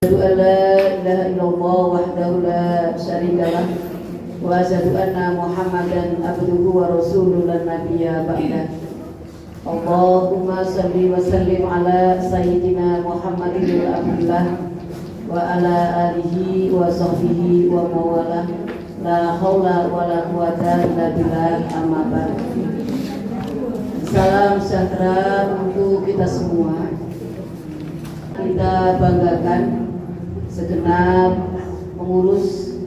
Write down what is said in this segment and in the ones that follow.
Asyhadu an la ilaha illallah wahdahu la syarika lah wa asyhadu anna Muhammadan abduhu wa rasuluhu lan nabiyya ba'da. Allahumma shalli wa sallim ala sayyidina Muhammadin Abdullah wa ala alihi wa sahbihi wa mawalah. La haula wa la quwata illa billah, amma ba'd. Salam sejahtera untuk kita semua. Kita banggakan segenap pengurus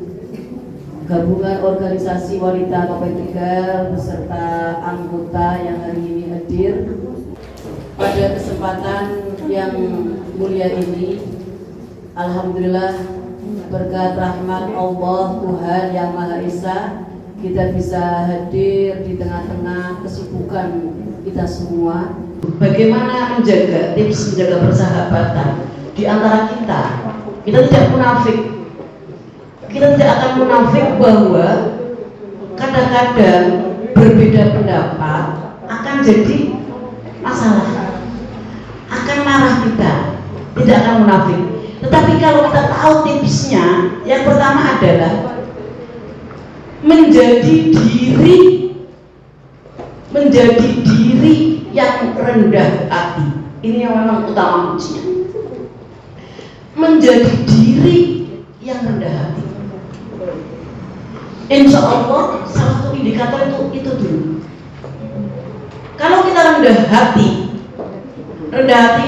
gabungan organisasi wanita KP Tegal beserta anggota yang hari ini hadir pada kesempatan yang mulia ini. Alhamdulillah, berkat rahmat Allah Tuhan Yang Maha Esa, kita bisa hadir di tengah-tengah kesibukan kita semua. Bagaimana menjaga tips menjaga persahabatan di antara kita? Kita tidak munafik. Kita tidak akan munafik bahwa kadang-kadang berbeda pendapat akan jadi masalah, akan marah kita. Tidak akan munafik. Tetapi kalau kita tahu tipsnya, yang pertama adalah menjadi diri yang rendah hati. Ini yang memang utama kuncinya. Menjadi diri yang rendah hati. Insya Allah salah satu indikator itu dulu. Kalau kita rendah hati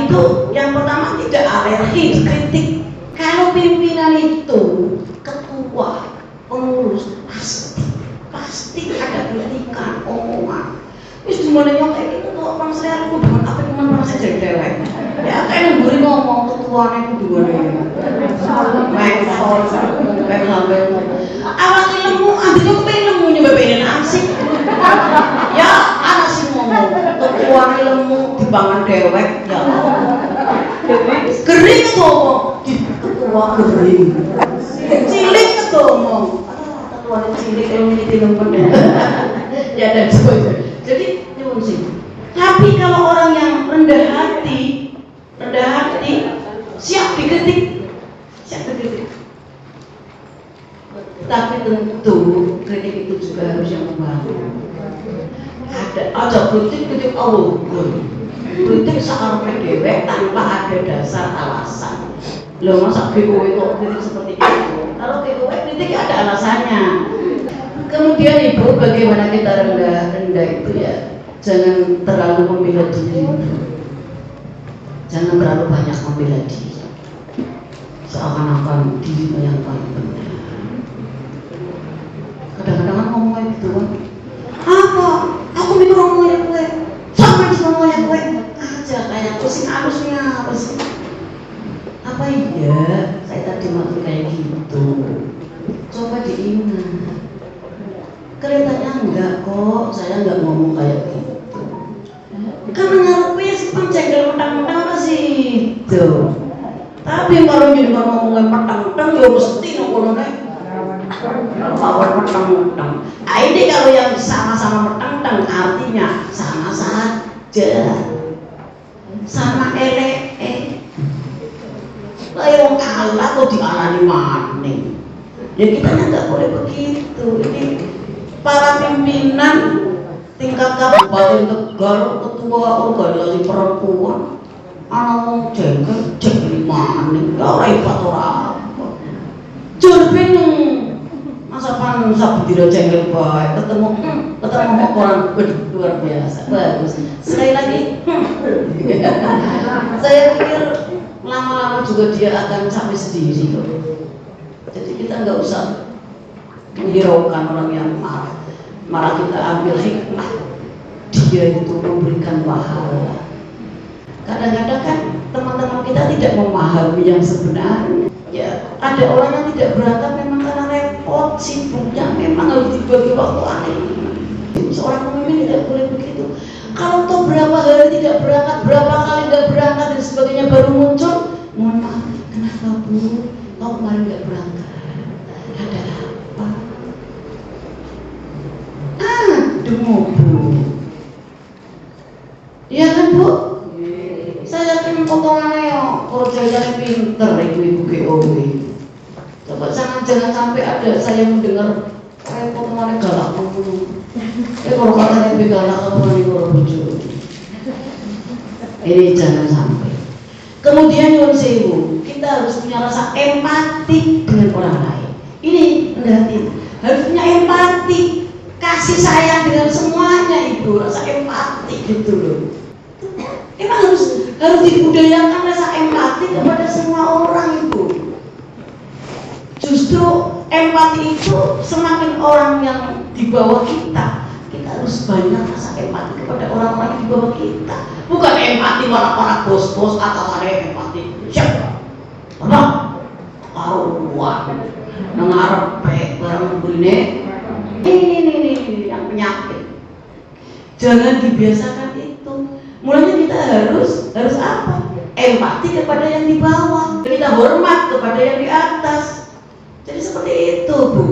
itu yang pertama tidak alergi kritik. Kalau pimpinan itu ketua pengurus pasti ada kritikan, omongan. Wis dimana yang kayak gitu tuh orang saya aku dengan apa teman saya jadi dewek. Ya kayak yang beri ngomong ketuanya itu dua awal ilmu, antinya kepengen ilmunya bebenin asik. Ya anak sih ngomong ketua ilmu dibangun dewek. Ya kering itu ngomong ketua kering, cilik itu ngomong ketua cilik ilmu ini tidak ya dan sebagainya. Jadi nyuwun sih. Tapi kalau orang yang rendah hati siap dikritik. Tapi tentu kritik itu juga harus yang membangun. Ada kritik Allah. Kritik sekarang dewek tanpa ada dasar alasan. Loh masa GOW kok kritik seperti itu? Kalau GOW kritik ada alasannya. Kemudian Ibu, bagaimana kita rendah itu ya, jangan terlalu membela diri, jangan terlalu banyak membela diri, seakan-akan diri yang paling benar. Kadang-kadang ngomongnya gitu kan, apa? Aku mikir ngomongnya gue, sama sih ngomongnya gue aja kayak pusing harusnya apa sih? Apa iya? Saya tadi maksud kayak gitu. Coba diingat. Kelihatannya enggak kok, saya enggak ngomong kayak gitu. Karena ngarepnya si penjengkel mentang-mentang apa sih itu. Tapi kalau jadi ngomongnya mentang-mentang ya mesti ngomongnya lawan mentang-mentang. Nah ini kalau yang sama-sama mentang-mentang artinya sama saja, sama elek. Lah yang kalah kok dialani maning. Ya kita enggak boleh begitu. Ini para pimpinan tingkat kabupaten Tegal, ketua organisasi perempuan, anak wong jengkel maning, ora ipat ora apa. Jur bingung, masa pan sabu dina jengkel bae, ketemu orang luar biasa, bagus. Sekali lagi, saya pikir lama-lama juga dia akan sampai sendiri kok. Jadi kita nggak usah menghiraukan orang yang marah kita ambil hikmah, dia itu memberikan pahala. Kadang-kadang kan teman-teman kita tidak memahami yang sebenarnya. Ya ada orang yang tidak berangkat memang karena repot, sibuknya memang harus dibagi waktu aneh. Seorang pemimpin tidak boleh begitu. Kalau toh berapa hari tidak berangkat, berapa kali tidak berangkat dan sebagainya baru muncul, mohon maaf, kenapa Bu? Kau kemarin tidak berangkat? Ada apa? Bu. Iya kan Bu? Saya yakin potongannya ya kerjanya pinter ibu-ibu GOW. Coba jangan sampai ada saya mendengar repot mana galak dulu. Kalau katanya lebih galak apa nih kalau bojo. Ini jangan sampai. Kemudian nyuwun sewu, kita harus punya rasa empati dengan orang lain. Ini berarti harus punya empati, kasih sayang dengan semuanya ibu, rasa empati gitu loh. Emang harus dibudayakan rasa empati kepada semua orang ibu. Justru empati itu semakin orang yang di bawah kita harus banyak rasa empati kepada orang-orang yang di bawah kita. Bukan empati para bos-bos atau ada empati siapa? Apa? Karuan nangarepe barang begini. Ini yang penyakit. Jangan dibiasakan itu. Mulanya kita harus apa? Empati kepada yang di bawah. Kita hormat kepada yang di atas. Jadi seperti itu, Bu.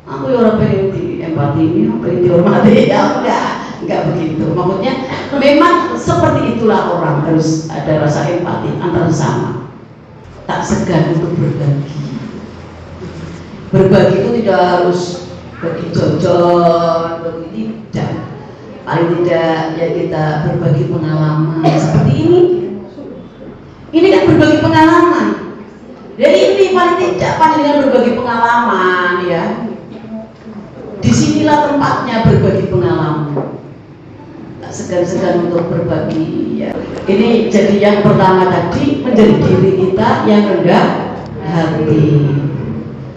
Aku ya orang pengen di empati ini, pengen dihormati, ya enggak begitu. Maksudnya memang seperti itulah orang harus ada rasa empati antar sesama. Tak segan untuk berbagi. Berbagi itu tidak harus bagi jajan, bagi tidak. Paling tidak ya kita berbagi pengalaman seperti ini. Ini kan berbagi pengalaman. Jadi ini paling tidak panjenengan berbagi pengalaman ya. Disinilah tempatnya berbagi pengalaman. Tak segan-segan untuk berbagi ya. Ini jadi yang pertama tadi, menjadi diri kita yang rendah hati.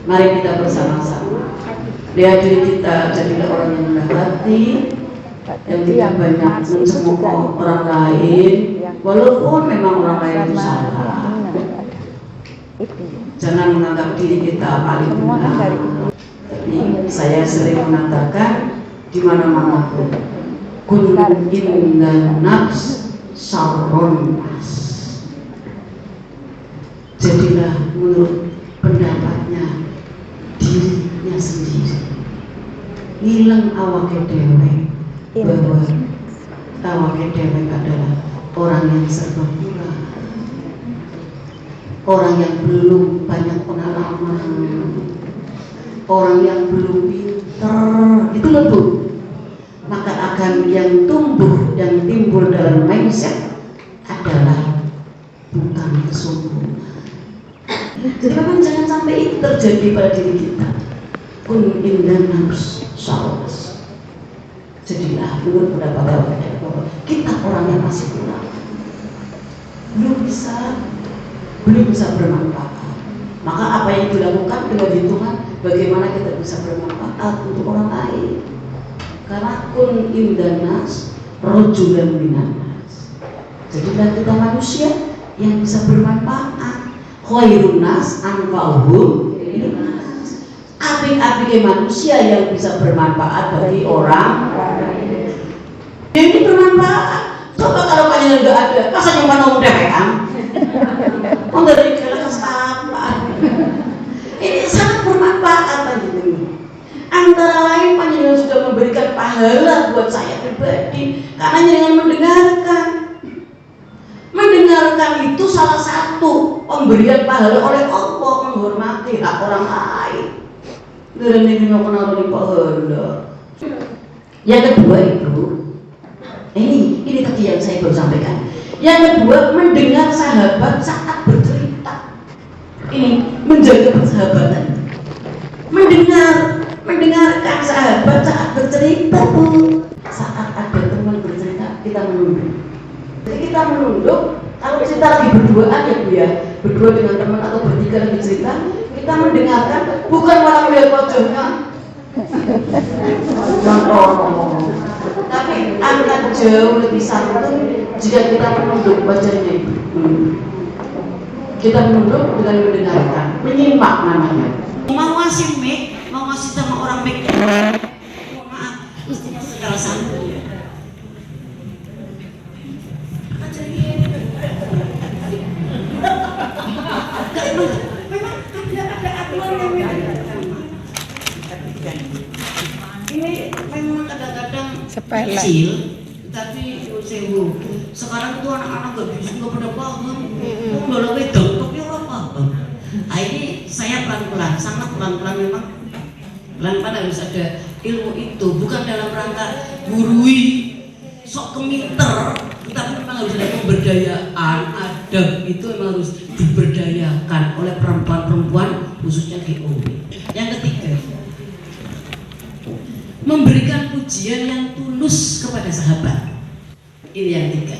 Mari kita bersama-sama lihat diri kita jadilah orang yang rendah hati, yang tidak banyak mencemooh orang lain, walaupun memang orang lain itu salah. Jangan menganggap diri kita paling benar. Tapi saya sering mengatakan di mana-mana pun, kun inna nafs sarron nas. Jadilah menurut pendapatnya dirinya sendiri. Ngilang awake dhewe bahwa awake dhewe adalah orang yang serba kurang, orang yang belum banyak pengalaman, orang yang belum pintar, itu loh Bu. Maka akan yang tumbuh, yang timbul dalam mindset adalah bukan kesombongan. Jadi memang jangan sampai itu terjadi pada diri kita. Kun indan nafs sawas. Jadilah menurut pendapat bahwa kita orang yang masih kurang, belum bisa bermanfaat. Maka apa yang dilakukan dengan hitungan bagaimana kita bisa bermanfaat untuk orang lain. Karena kun indan nas rojulan minanas. Jadilah kita manusia yang bisa bermanfaat. Khairun nas anfa'uhum linnas. Apik-apik manusia yang bisa bermanfaat bagi orang lain. Ini bermanfaat. Coba kalau kalian nggak ada, masa yang mana mau DPM? Oh dari kelas apa? Ini sangat bermanfaat bagi. Antara lain panjenengan sudah memberikan pahala buat saya pribadi karena dengan mendengarkan itu salah satu pemberian pahala oleh Allah, menghormati hak orang lain. Dan ini mau kenal di pahala. Yang kedua itu, ini tadi yang saya baru sampaikan. Yang kedua, mendengar sahabat saat bercerita. Ini menjaga persahabatan. Mendengarkan sahabat saat bercerita Bu. Saat ada teman bercerita, kita menunduk. Jadi kita menunduk. Kalau kita lagi berduaan ya Bu ya, berdua dengan teman atau bertiga lagi cerita, kita mendengarkan, bukan malah melihat wajahnya. Tapi akan jauh lebih santun jika kita menunduk wajahnya. Kita menunduk dengan mendengarkan, menyimak namanya. Mau ngasih mic, mau ngasih sama orang mic. Maaf, mestinya secara santun ya. Memang ada aturan yang ini memang kadang-kadang kecil, tapi sewu Sekarang itu anak-anak nggak pada paham. Kalau wedok tapi orang paham. Nah ini saya pelan-pelan, sangat pelan-pelan memang. Pelan-pelan harus ada ilmu itu, bukan dalam rangka gurui, sok keminter, tetapi memang harus ada pemberdayaan. Adab itu memang harus diberdayakan oleh perempuan-perempuan khususnya GOW. Yang ketiga, memberikan pujian yang tulus kepada sahabat. Ini yang ketiga.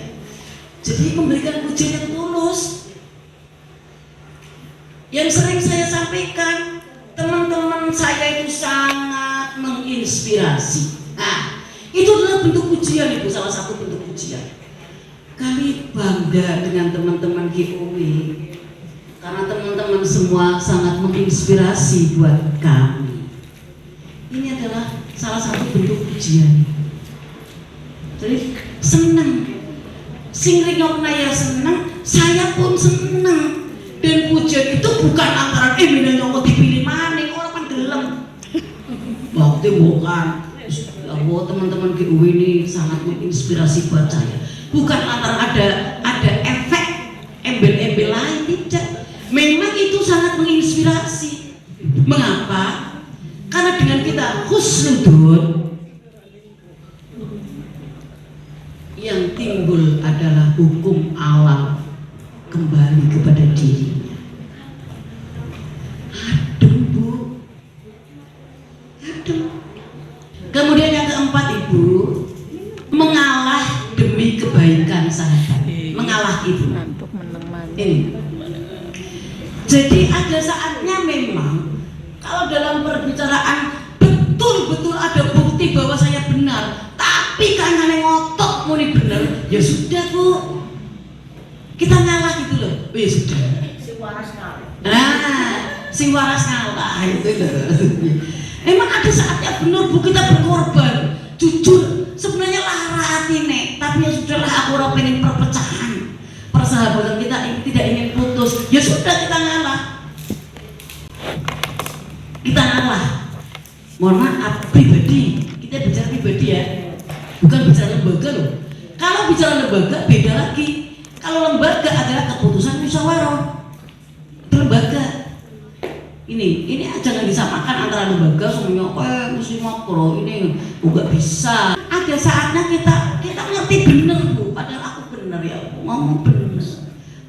Jadi memberikan pujian yang tulus. Yang sering saya sampaikan, teman-teman saya itu sangat menginspirasi. Nah, itu adalah bentuk pujian, itu salah satu bentuk pujian. Kami bangga dengan teman-teman GOW karena teman-teman semua sangat menginspirasi buat kami. Ini adalah salah satu bentuk pujian. Jadi senang, sing ringokna ya senang, saya pun senang. Dan pujian itu bukan antara mina nyokot dipilih maning orang kan gelem. Waktu bukan. Oh, teman-teman GOW ini sangat menginspirasi buat saya. Bukan antara ada efek embel-embel lain, tidak. Memang itu sangat menginspirasi. Mengapa? Karena dengan kita husnudun, yang timbul adalah hukum alam kembali kepada dirinya. Adem Bu, adem. Kemudian yang keempat Ibu, mengalah demi kebaikan sahabat. Mengalah Ibu. Ini. Jadi ada saatnya memang kalau dalam perbicaraan betul-betul ada bukti bahwa saya benar, tapi karena ngotot muni benar, ya sudah Bu, kita ngalah gitu loh. Oh, ya sudah. Si waras ngalah. Nah, si waras ngalah itu loh. Emang ada saatnya benar Bu, kita berkorban. Jujur, sebenarnya lara hati nek, tapi ya sudahlah, aku ora pengen perpecahan. Persahabatan kita tidak ingin putus. Ya sudah, kita ngalah. Kita ngalah. Mohon maaf pribadi, kita bicara pribadi ya, bukan bicara lembaga loh. Kalau bicara lembaga beda lagi. Kalau lembaga adalah keputusan musyawarah. Itu lembaga. Ini jangan disamakan antara lembaga semuanya mesti makro ini enggak bisa. Ada saatnya kita ngerti bener Bu, padahal aku bener ya, aku ngomong bener.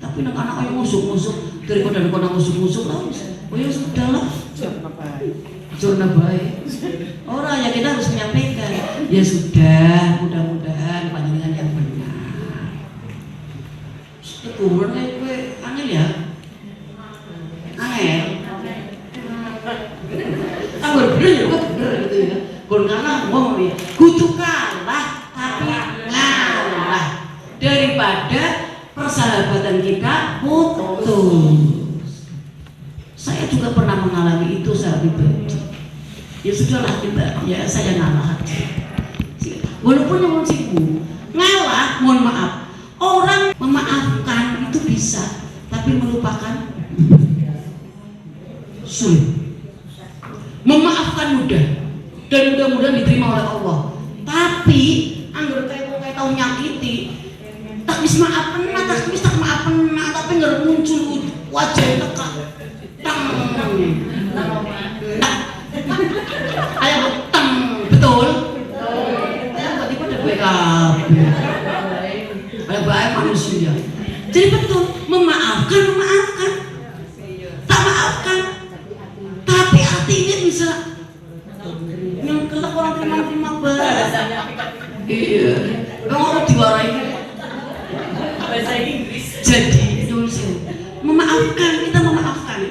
Tapi anak yang musuk-musuk daripada anak musuk-musuk lah. Oh ya sudah lah. Jurnal baik. Orang ya kita harus menyampaikan. Ya sudah, mudah-mudahan panjenengan yang benar. Kubur gue angel ya. Angel. Anggur bener ya, bener gitu ya. Gur kalah ngomong ya. Kudu kalah tapi ngalah daripada persahabatan kita putus. Saya juga pernah mengalami itu secara pribadi. Ya sudahlah kita, ya saya ngalah aja. Walaupun yang sibuk ngalah, mohon maaf. Orang memaafkan itu bisa, tapi melupakan sulit. Memaafkan mudah dan mudah-mudahan diterima oleh Allah. Tapi anggur kayak tahu nyakiti, tak bisa maafkan, tak bisa maafkan, tapi nggak muncul wajah teka. Ayo teng, betul? Ayo tiba-tiba ada backup. Ayo baik manusia. Jadi betul, memaafkan, tak maafkan. Tapi hati ini bisa yang kelak orang terima balas. Iya, orang diwarai. Bahasa Inggris. Jadi memaafkan, kita memaafkan.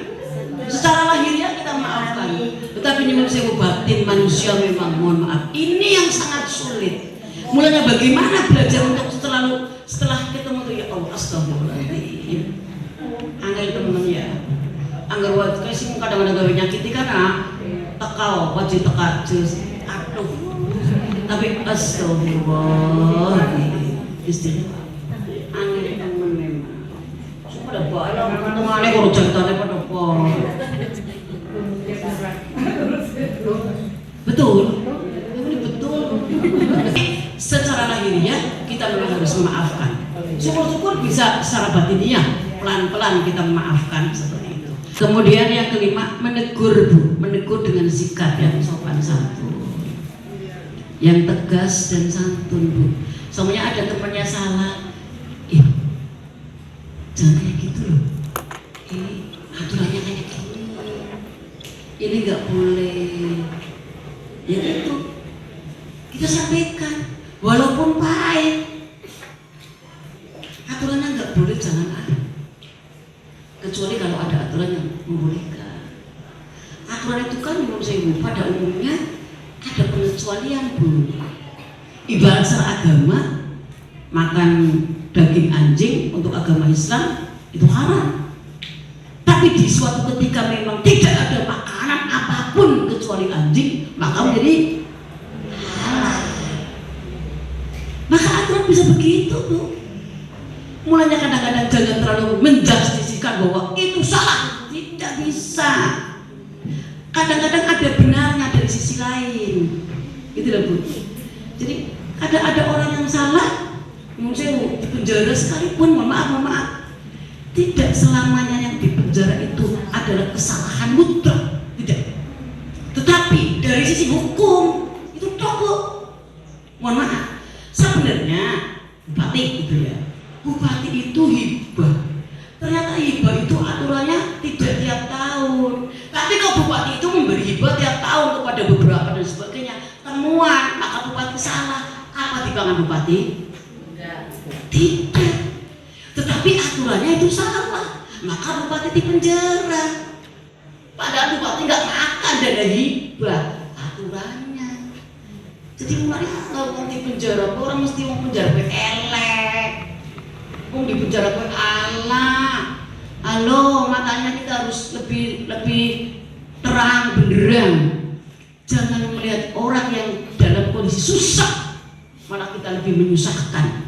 Secara lahiriah kita memaafkan, tetapi nyuwun sewu batin manusia memang mohon maaf. Ini yang sangat sulit. Mulanya bagaimana belajar untuk setelah ketemu tuh ya Allah astagfirullahaladzim. Angel temen ya. Angger wae sing kadang-kadang gawe nyakiti karena tekal wajib teka jus. Aduh. Tapi astagfirullah. Istighfar. Angel temen memang. Pada baik ketungane karo ceritane pada baik. Betul. Ini betul. Secara lahiriah kita memang harus memaafkan. Syukur-syukur bisa secara batiniah, pelan-pelan kita memaafkan seperti itu. Kemudian yang kelima, menegur Bu, menegur dengan sikap yang sopan santun, yang tegas dan santun Bu. Soalnya ada temannya salah, jangan kayak gitu loh, ini aturannya kayak gini, ini nggak boleh, ya itu kita sampaikan walaupun pahit, aturannya nggak boleh, jangan ada, kecuali kalau ada aturan yang membolehkan. Aturan itu kan menurut saya pada umumnya ada pengecualian Bu. Ibarat secara agama, makan daging anjing untuk agama Islam itu haram. Tapi di suatu ketika memang tidak ada makanan apapun kecuali anjing, maka menjadi halal. Maka aturan bisa begitu Bu. Mulanya kadang-kadang jangan terlalu menjustiskan bahwa itu salah, tidak bisa. Kadang-kadang ada benarnya dari sisi lain, gitu loh Bu. Jadi ada orang yang salah, menurut saya di penjara sekalipun, mohon maaf, tidak selamanya yang di penjara itu adalah kesalahan mutlak, tidak. Tetapi dari sisi hukum itu tokoh, mohon maaf, sebenarnya bupati gitu ya. Bupati itu hibah. Ternyata hibah itu aturannya tidak tiap tahun. Tapi kalau bupati itu memberi hibah tiap tahun kepada beberapa dan sebagainya, temuan, maka bupati salah. Apa timbangan bupati? Tidak. Tetapi aturannya itu salah, maka bupati dipenjara. Padahal bupati nggak makan dana hibah, aturannya. Jadi mulai kalau di penjara, orang mesti mau penjara elek. Di penjara ala, halo, matanya kita harus lebih terang benderang. Jangan melihat orang yang dalam kondisi susah, malah kita lebih menyusahkan.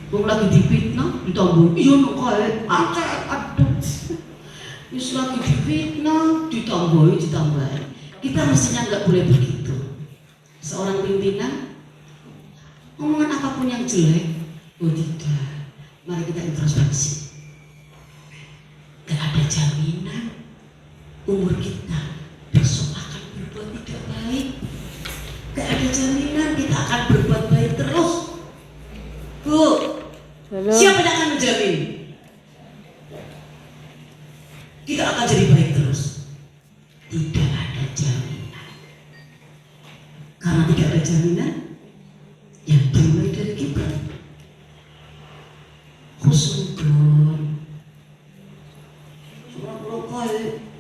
Wong lagi difitnah, ditambah, iya no kae, aduh. Wis lagi difitnah, ditambahi. Kita mestinya nggak boleh begitu. Seorang pimpinan, omongan apapun yang jelek, oh tidak. Mari kita introspeksi. Gak ada jaminan umur kita besok akan berbuat tidak baik. Gak ada jaminan kita akan berbuat baik terus. Bu, siapa yang akan menjamin kita akan jadi baik terus? Tidak ada jaminan. Karena tidak ada jaminan, yang dimulai dari kita. Khusnudon seorang lokal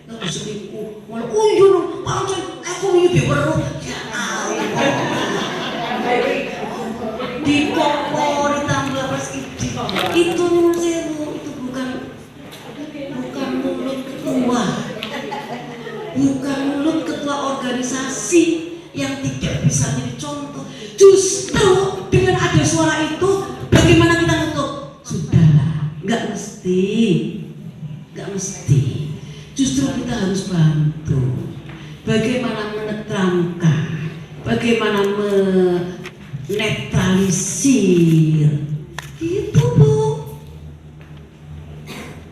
nggak bisa selingkuh malah iya dong pancen aku ini beberapa ya dipopor ditambah pas itu menurut saya itu bukan mulut ketua, bukan mulut ketua organisasi yang tidak bisa jadi contoh. Justru dengan ada suara itu bagaimana kita nutup? Sudahlah, nggak mesti. Justru kita harus bantu. Bagaimana menetramkan, bagaimana menetralisir, gitu Bu.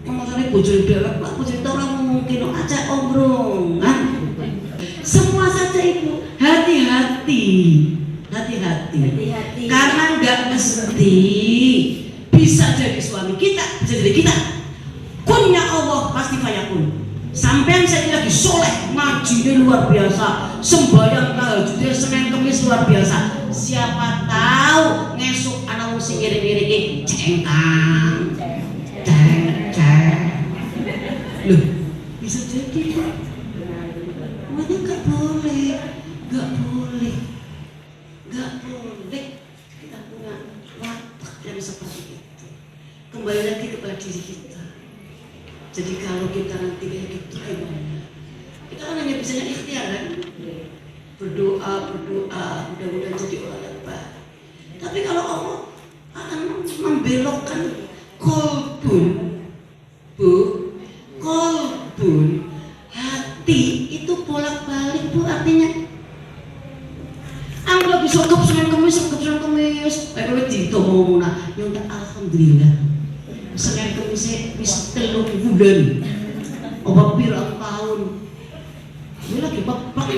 Maksudnya bujur dewek, Pak, bujur orang mungkin aja obrongan. Semua saja Ibu, hati-hati. Karena nggak mesti. Bisa jadi suami kita, bisa jadi kita. Kunnya Allah pasti fayakun. Sampai saya lagi soleh, ngajinya luar biasa, sembahyang tahajudnya Senin Kemis luar biasa. Siapa tahu ngesuk anak musik ngiri-ngiri cengkang, loh bisa jadi Pak. Makanya nggak boleh kita punya watak yang seperti itu. Kembali lagi kepada diri kita. Jadi kalau kita nanti kayak gitu gimana? Kita kan hanya bisanya ikhtiar kan? Berdoa, mudah-mudahan jadi orang yang baik. Tapi kalau Allah akan membelokkan kolbun, Bu, kolbun, hati itu bolak-balik Bu, artinya anggap bisa Senin Kemis, kayak di Tomona, yang tak gerinda. Senin Kemis wis 3 bulan. Apa pirang tahun. Ini lagi bak kowe.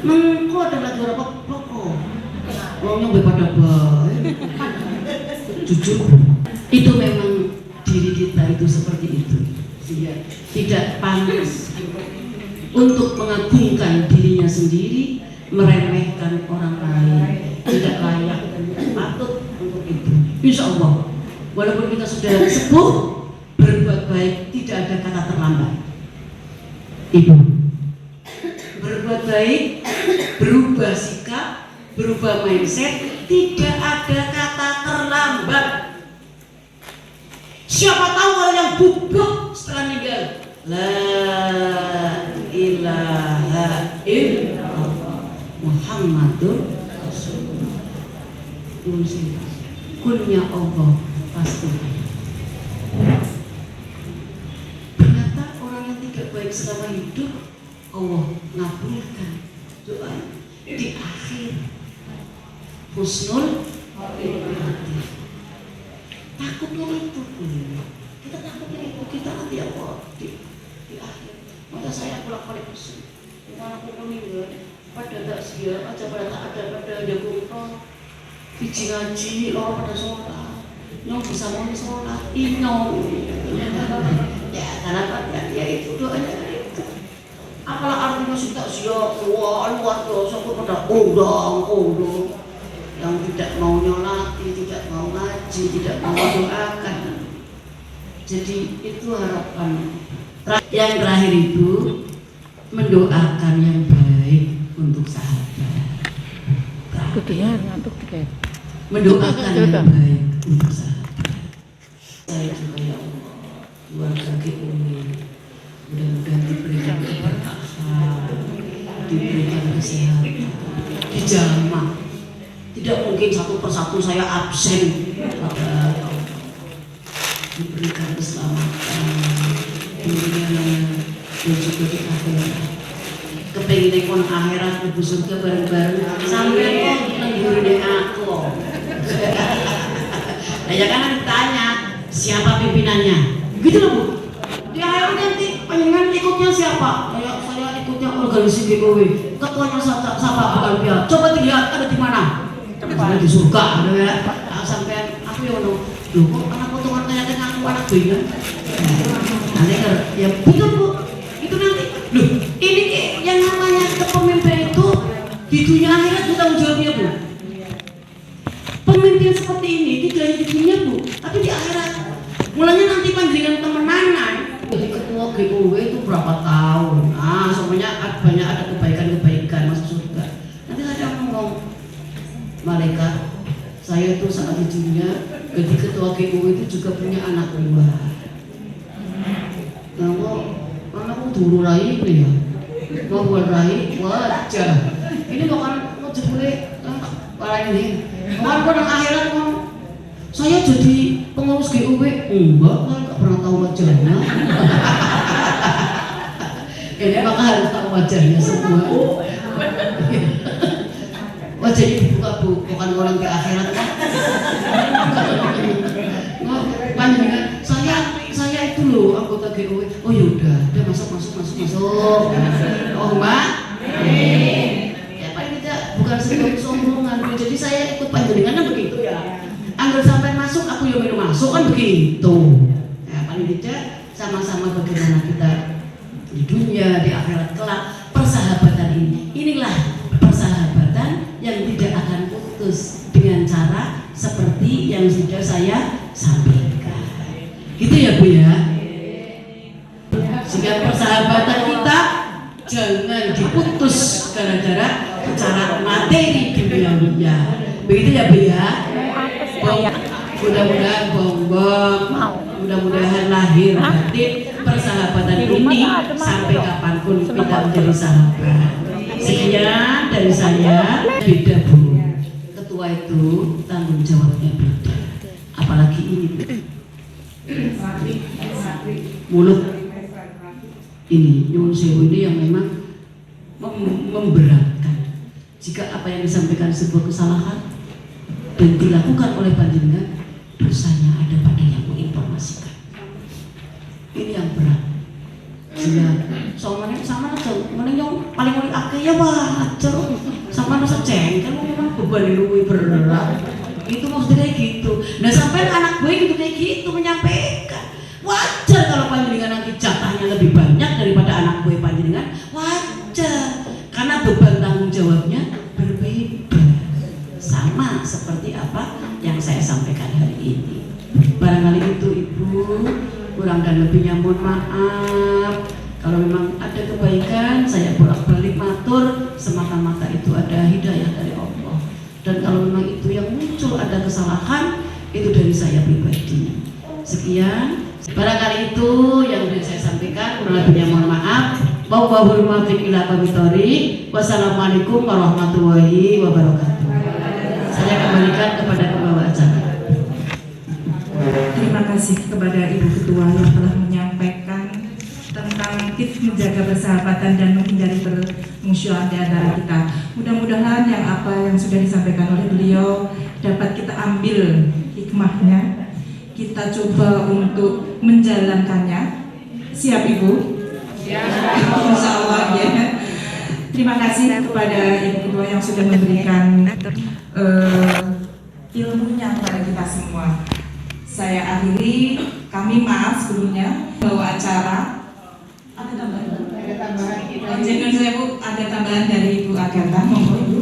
Mengko ada lagi ora bak kok. Wong nyombe pada bae. Jujur, itu memang diri kita itu seperti itu. Tidak pantas untuk mengagungkan dirinya sendiri, meremehkan orang lain, tidak layak dan tidak patut untuk itu. Insya Allah, walaupun kita sudah sepuh, berbuat baik tidak ada kata terlambat. Ibu, berbuat baik, berubah sikap, berubah mindset, tidak ada kata terlambat. Siapa tahu kalau yang bubuk setelah meninggal, la ilaha illallah Muhammadur Rasulullah. Kulnya Allah pasti. Ternyata orang yang tidak baik selama hidup, Allah ngabulkan doa di akhir. Husnul khotimah. Takutnya itu, kita takutnya itu, kita nanti Allah di akhir. Maka saya bolak-balik pesan, dimana aku meninggal, pada tak sia, aja pada tak ada, pada jagung biji ngaji, orang pada sholat, nyong bisa mau sholat, inyong. Ya, karena ya itu doanya itu. Apalah artinya sudah sia, luar biasa, pada undang. Yang tidak mau nyolati, tidak mau ngaji, tidak mau doakan. Jadi itu harapan. Yang terakhir itu mendoakan yang baik untuk sahabat. Mendoakan yang baik untuk sahabat. Saya juga ya Allah, keluarga Umi, mudah-mudahan diberikan keberkahan, diberikan kesehatan, dijamah. Tidak mungkin satu persatu saya absen. Diberikan keselamatan dunia dan juga di akhirat. Kepengen kon akhirat ibu surga bareng-bareng sampai kok nenggurine aku. Nah ya kan ditanya siapa pimpinannya, gitu loh Bu. Di akhirat nanti pengen ikutnya siapa? Saya ikutnya organisasi BKW. Ketuanya siapa bukan dia. Coba dilihat ada di mana? Ada di surga, ya. Sampai aku ya loh kok anak potongan kayak aku anak bina. Nanti ya betul Bu, itu nanti loh ini yang namanya kepemimpinan itu di dunia akhirat bertanggung jawabnya Bu. Pemimpin seperti ini tidak hanya di dunia Bu, tapi di akhirat. Mulanya nanti panjenengan temenanan jadi ketua GKW itu berapa tahun? Semuanya banyak ada kebaikan masuk surga. Nanti saya ngomong malaikat, saya itu saat di dunia jadi ketua GKW itu juga punya anak buah. Nah, anakku dulu rai itu ya, mau rai wajah. Ini bahkan mau jebule para ini. Bahkan pada akhirat mau saya jadi pengurus GKW, enggak pernah tahu wajahnya. Ini maka harus tahu wajahnya semua. Wajahnya dibuka Bu, bukan orang ke akhirat kan? Panjangan saya itu loh anggota GKW. Oh yaudah, udah masuk. Oh Mbak, ya paling tidak bukan sebagai sombongan. Jadi saya ikut panjenengan begitu ya. Anggur sampai masuk, aku yang minum masuk kan begitu. Ya paling tidak sama-sama bagaimana kita di dunia, di akhirat kelak. Persahabatan inilah persahabatan yang tidak akan putus dengan cara seperti yang sudah saya sampaikan. Gitu ya Bu ya. Sehingga persahabatan kita jangan diputus gara-gara cara materi duniawiya. Begitu ya Bu ya. Mudah-mudahan bongbong, mudah-mudahan lahir batin persahabatan ini sampai kapanpun kita menjadi sahabat. Sekian dari saya. Beda Bu, ketua itu tanggung jawabnya beda. Apalagi ini mulut ini nyuwun sewu ini yang memang memberatkan. Jika apa yang disampaikan sebuah kesalahan dan dilakukan oleh panjenengan Nah sampai anak gue gitu kayak gitu menyampaikan. Wajar kalau panjenengan nanti jatahnya lebih banyak daripada anak gue panjenengan, wajar. Karena beban tanggung jawabnya berbeda. Sama seperti apa yang saya sampaikan hari ini. Barangkali itu Ibu, kurang dan lebihnya mohon maaf. Kalau memang ada kebaikan, saya bolak-balik matur, semata-mata itu ada hidayah dari Allah. Dan kalau memang itu yang muncul ada kesalahan, itu dari saya pribadi. Sekian, barangkali itu yang sudah saya sampaikan, kurang lebihnya mohon maaf. Wassalamualaikum warahmatullahi wabarakatuh. Saya kembalikan kepada pembawa acara. Terima kasih kepada Ibu Ketua yang telah menyampaikan tentang tips menjaga persahabatan dan menghindari permusuhan di antara kita. Mudah-mudahan yang apa yang sudah disampaikan oleh beliau dapat kita ambil hikmahnya, kita coba untuk menjalankannya. Siap Ibu? Ya. Insya Allah ya. Terima kasih kepada Ibu Ketua yang sudah memberikan ilmunya kepada kita semua. Saya akhiri, kami maaf sebelumnya bawa acara. Ada tambahan? Ada tambahan. Jangan saya Bu, ada tambahan dari Ibu Agatha, monggo Ibu.